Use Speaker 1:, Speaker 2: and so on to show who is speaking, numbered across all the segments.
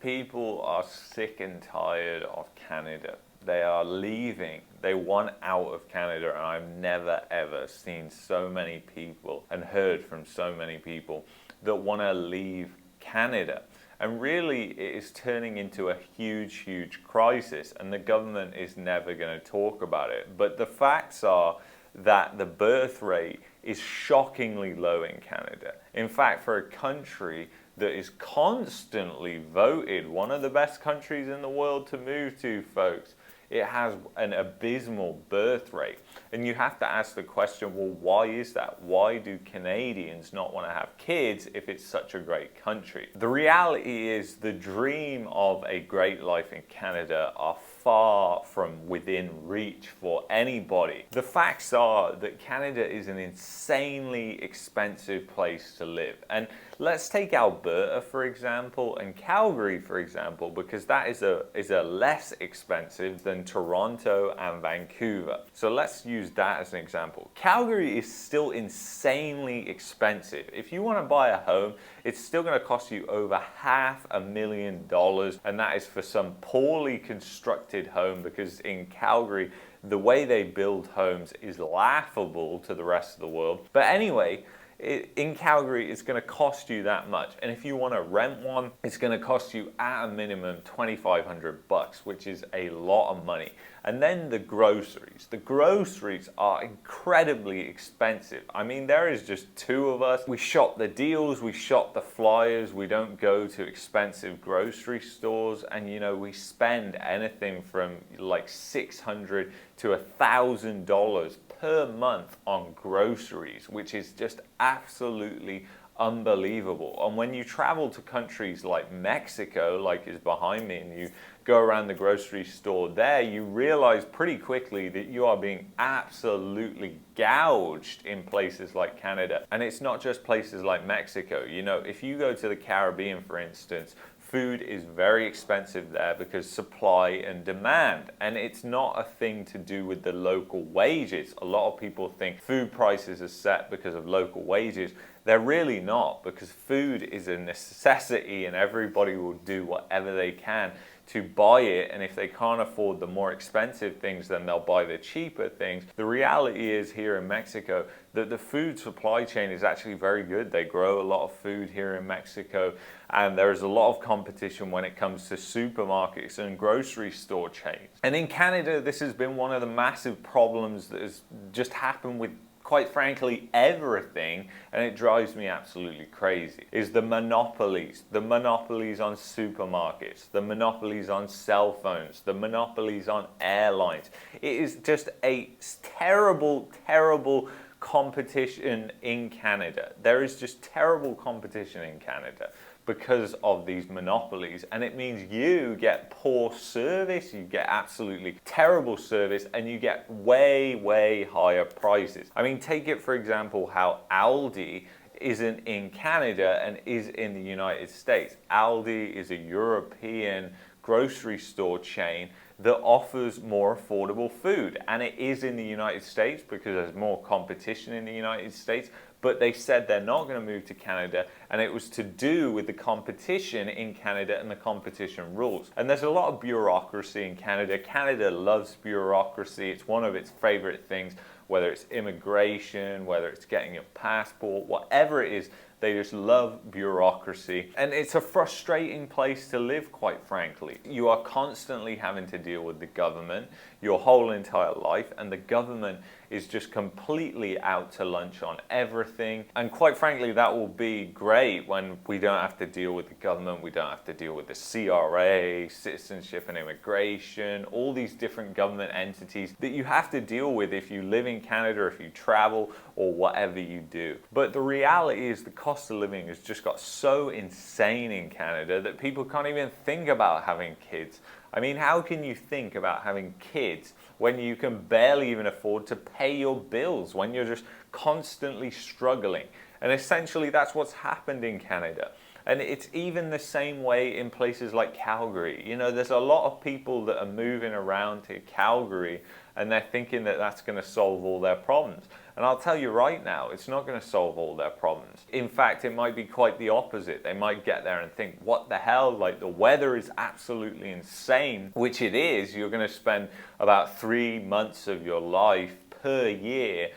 Speaker 1: People are sick and tired of Canada. They are leaving. They want out of Canada, and I've never ever seen so many people and heard from so many people that want to leave Canada. And really, it is turning into a huge, huge crisis, and the government is never going to talk about it. But the facts are that the birth rate is shockingly low in Canada. In fact, for a country that is constantly voted one of the best countries in the world to move to, folks, it has an abysmal birth rate. And you have to ask the question, well, why is that? Why do Canadians not want to have kids if it's such a great country? The reality is the dream of a great life in Canada are far from within reach for anybody. The facts are that Canada is an insanely expensive place to live. And let's take Alberta, for example, and Calgary, for example, because that is a less expensive than Toronto and Vancouver. So let's use that as an example. Calgary is still insanely expensive. If you want to buy a home, it's still going to cost you over $500,000, and that is for some poorly constructed home, because in Calgary, the way they build homes is laughable to the rest of the world. But anyway, in Calgary, it's going to cost you that much. And if you want to rent one, it's going to cost you at a minimum $2,500, which is a lot of money. And then the groceries. The groceries are incredibly expensive. I mean, there is just two of us. We shop the deals, we shop the flyers, we don't go to expensive grocery stores. And, you know, we spend anything from like $600 to $1,000 per month on groceries, which is just absolutely unbelievable. And when you travel to countries like Mexico, like is behind me, and you go around the grocery store there, you realize pretty quickly that you are being absolutely gouged in places like Canada. And it's not just places like Mexico. You know, if you go to the Caribbean, for instance, food is very expensive there because supply and demand. And it's not a thing to do with the local wages. A lot of people think food prices are set because of local wages. They're really not, because food is a necessity and everybody will do whatever they can to buy it. And if they can't afford the more expensive things, then they'll buy the cheaper things. The reality is here in Mexico that the food supply chain is actually very good. They grow a lot of food here in Mexico, and there is a lot of competition when it comes to supermarkets and grocery store chains. And in Canada, this has been one of the massive problems that has just happened with, quite frankly, everything, and it drives me absolutely crazy, is the monopolies. The monopolies on supermarkets, the monopolies on cell phones, the monopolies on airlines. It is just a terrible, terrible competition in Canada. There is just terrible competition in Canada because of these monopolies, and it means you get poor service, you get absolutely terrible service, and you get way, way higher prices. I mean, take it for example how Aldi isn't in Canada and is in the United States. Aldi is a European grocery store chain that offers more affordable food, and it is in the United States because there's more competition in the United States. But they said they're not going to move to Canada, and it was to do with the competition in Canada and the competition rules. And there's a lot of bureaucracy in Canada. Canada loves bureaucracy. It's one of its favorite things, whether it's immigration, whether it's getting your passport, whatever it is. They just love bureaucracy. And it's a frustrating place to live, quite frankly. You are constantly having to deal with the government your whole entire life, and the government is just completely out to lunch on everything. And quite frankly, that will be great when we don't have to deal with the government, we don't have to deal with the CRA, Citizenship and Immigration, all these different government entities that you have to deal with if you live in Canada, if you travel, or whatever you do. But the reality is the cost of living has just got so insane in Canada that people can't even think about having kids. I mean, how can you think about having kids when you can barely even afford to pay your bills, when you're just constantly struggling? And essentially that's what's happened in Canada. And it's even the same way in places like Calgary. You know, there's a lot of people that are moving around to Calgary and they're thinking that that's going to solve all their problems. And I'll tell you right now, it's not going to solve all their problems. In fact, it might be quite the opposite. They might get there and think, what the hell? Like, the weather is absolutely insane, which it is. You're going to spend about 3 months of your life per year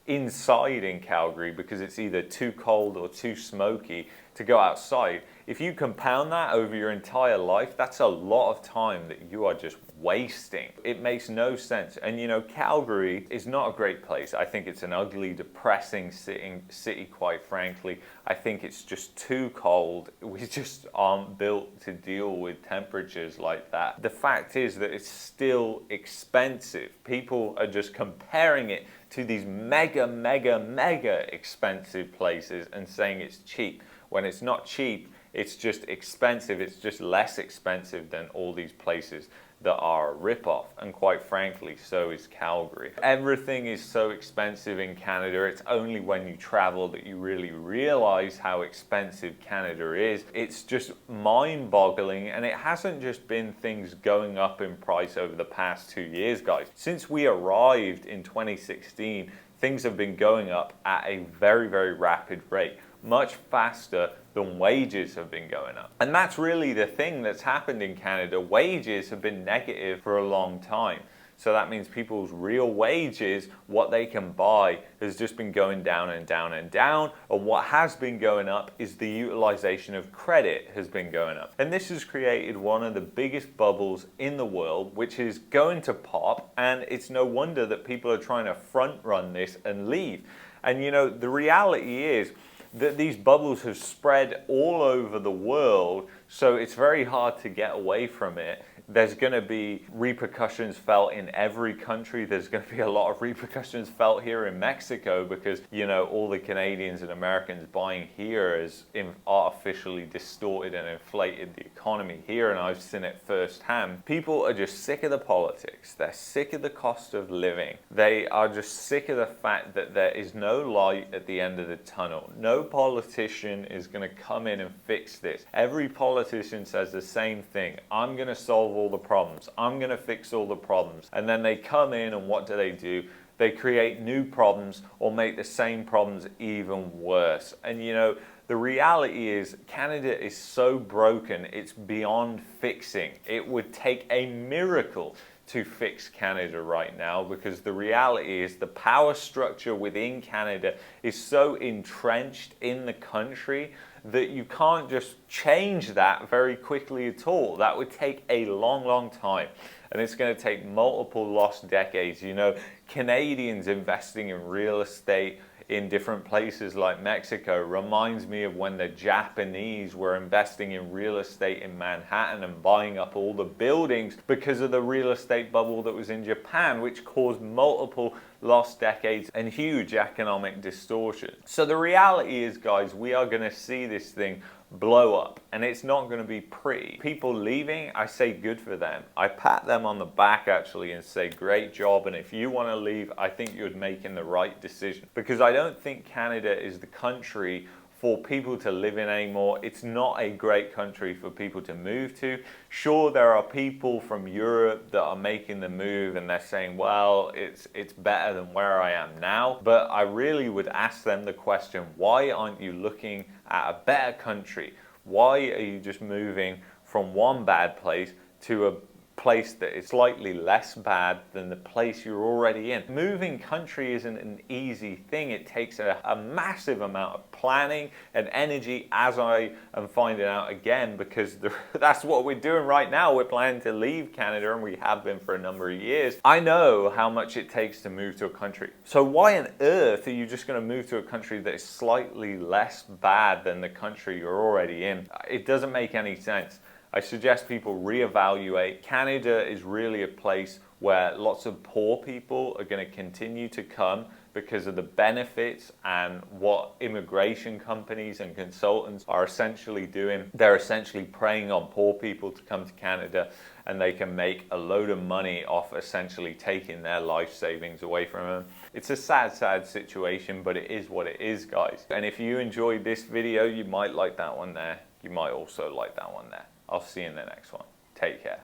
Speaker 1: inside in Calgary because it's either too cold or too smoky to go outside. If you compound that over your entire life, that's a lot of time that you are just wasting. It makes no sense. And you know, Calgary is not a great place. I think it's an ugly, depressing city, quite frankly. I think it's just too cold. We just aren't built to deal with temperatures like that. The fact is that it's still expensive. People are just comparing it to these mega expensive places and saying it's cheap. When it's not cheap, it's just expensive. It's just less expensive than all these places that are a rip-off. And quite frankly, so is Calgary. Everything is so expensive in Canada. It's only when you travel that you really realize how expensive Canada is. It's just mind-boggling, and it hasn't just been things going up in price over the past 2 years, guys. Since we arrived in 2016, things have been going up at a very rapid rate, much faster than wages have been going up. And that's really the thing that's happened in Canada. Wages have been negative for a long time. So that means people's real wages, what they can buy, has just been going down and down and down. And what has been going up is the utilization of credit has been going up. And this has created one of the biggest bubbles in the world, which is going to pop. And it's no wonder that people are trying to front run this and leave. And you know, the reality is that these bubbles have spread all over the world, so it's very hard to get away from it. There's going to be repercussions felt in every country. There's going to be a lot of repercussions felt here in Mexico because, you know, all the Canadians and Americans buying here has artificially distorted and inflated the economy here, and I've seen it firsthand. People are just sick of the politics. They're sick of the cost of living. They are just sick of the fact that there is no light at the end of the tunnel. No politician is going to come in and fix this. Every politician says the same thing. I'm going to solve all the problems. I'm going to fix all the problems. And then they come in and what do? They create new problems or make the same problems even worse. And you know, the reality is Canada is so broken, it's beyond fixing. It would take a miracle to fix Canada right now, because the reality is the power structure within Canada is so entrenched in the country that you can't just change that very quickly at all. That would take a long time. And it's going to take multiple lost decades. You know, Canadians investing in real estate in different places like Mexico reminds me of when the Japanese were investing in real estate in Manhattan and buying up all the buildings because of the real estate bubble that was in Japan, which caused multiple lost decades and huge economic distortion. So the reality is, guys, we are going to see this thing blow up, and it's not going to be pretty. People leaving, I say good for them. I pat them on the back actually and say great job, and if you want to leave, I think you're making the right decision, because I don't think Canada is the country for people to live in anymore. It's not a great country for people to move to. Sure, there are people from Europe that are making the move and they're saying, well, it's better than where I am now. But I really would ask them the question, why aren't you looking at a better country? Why are you just moving from one bad place to a place that is slightly less bad than the place you're already in? Moving country isn't an easy thing. It takes a massive amount of planning and energy, as I am finding out again, because that's what we're doing right now. We're planning to leave Canada, and we have been for a number of years. I know how much it takes to move to a country. So why on earth are you just going to move to a country that is slightly less bad than the country you're already in? It doesn't make any sense. I suggest people reevaluate. Canada is really a place where lots of poor people are going to continue to come because of the benefits and what immigration companies and consultants are essentially doing. They're essentially preying on poor people to come to Canada, and they can make a load of money off essentially taking their life savings away from them. It's a sad situation, but it is what it is, guys. And if you enjoyed this video, you might like that one there. You might also like that one there. I'll see you in the next one. Take care.